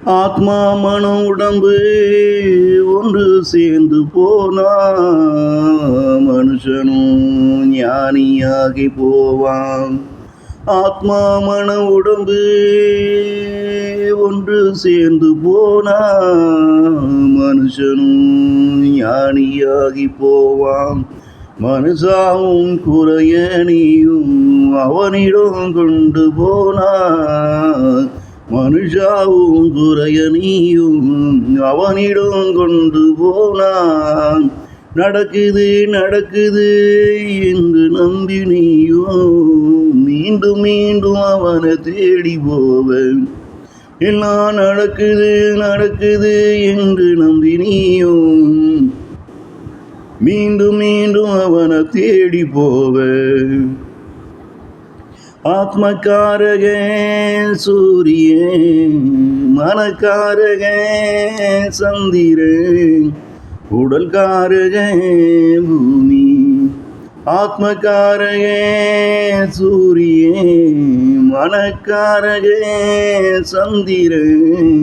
ஆத்மா மனம் உடம்பு ஒன்று சேர்ந்து போனா மனுஷனும் ஞானியாகி போவான். ஆத்மா மன உடம்பு ஒன்று சேர்ந்து போனா மனுஷனும் ஞானியாகி போவான். மனுஷாவும் குறைய நீயும் அவனிடம் கொண்டு போனா மனுஷாவும் குறைய நீயும் அவனிடம் கொண்டு போனான். நடக்குது நடக்குது என்று நம்பி நீயும் மீண்டும் மீண்டும் அவனை தேடி போவேன். எல்லாம் நடக்குது நடக்குது என்று நம்பி நீயும் மீண்டும் மீண்டும் அவனை தேடி போவேன். ஆத்மக்காரகன் சூரியன், மனக்காரகன் சந்திரன், உடல்காரகன் பூமி. ஆத்மக்காரகன் சூரியன், மனக்காரகன் சந்திரன்,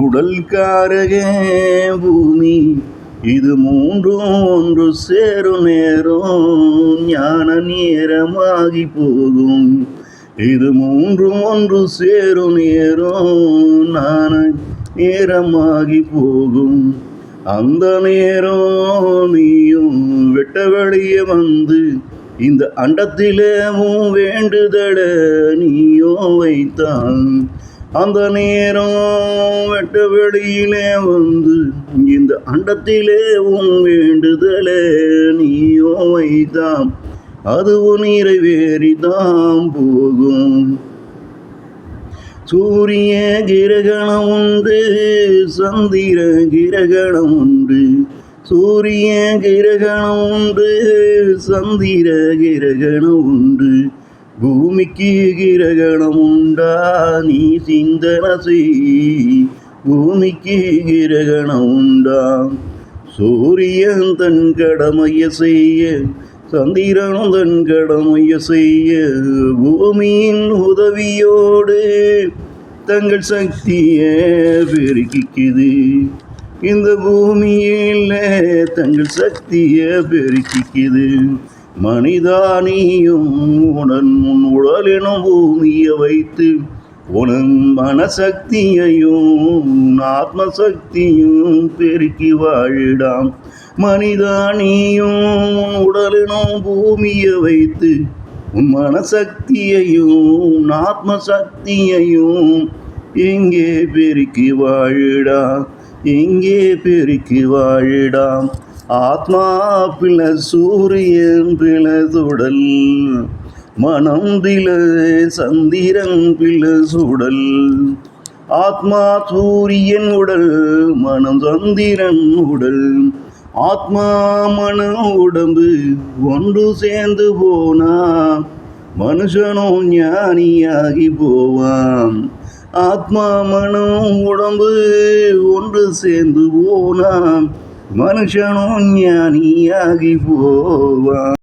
உடல்காரகன் பூமி. இது மூன்றும் ஒன்று சேரும் நேரம் ஞான நேரமாகி போகும். இது மூன்றும் ஒன்று சேரும் நேரம் ஞான நேரமாகி போகும். அந்த நேரம் நீயும் வெட்ட வெளியே வந்து இந்த அண்டத்திலே வேண்டுதல நீயும் வைத்தான். அந்த நேரம் வெட்ட வெளியிலே வந்து இந்த அண்டத்திலே வேண்டுதலே நீயோ வைத்தான். அதுவும் நிறைவேறிதான் போகும். சூரிய கிரகணம் உண்டு, சந்திர கிரகணம் உண்டு. சூரிய கிரகணம் உண்டு, சந்திர கிரகணம் உண்டு. பூமிக்கு கிரகணம் உண்டா நீ சிந்தனை செய். பூமிக்கு கிரகணம் உண்டா? சூரியன் தன் கடமைய செய்ய, சந்திரனும் தன் கடமைய செய்ய, பூமியின் உதவியோடு தங்கள் சக்தியை பெருக்கிக்குது. இந்த பூமியில் தங்கள் சக்தியை பெருக்கிக்குது. மனிதானியும் உடன் உன் உடலினும் பூமியை வைத்து உனன் மனசக்தியையும் ஆத்மசக்தியும் பெருக்கி வாழிடாம். மனிதானியும் உன் உடலினும் பூமியை வைத்து உன் மனசக்தியையும் ஆத்மசக்தியையும் எங்கே பெருக்கி வாழிடாம், எங்கே பெருக்கி வாழிடாம். ஆத்மா பிள சூரியன் பிள உடல், மனம் பிள சந்திரன் பிள உடல். ஆத்மா சூரியன் உடல், மனம் சந்திரன் உடல். ஆத்மா மனம் உடம்பு ஒன்று சேர்ந்து போனா மனுஷனும் ஞானியாகி போவான். ஆத்மா மனம் உடம்பு ஒன்று சேர்ந்து போனா மனுஷனும் ஞானியாகி போவான்.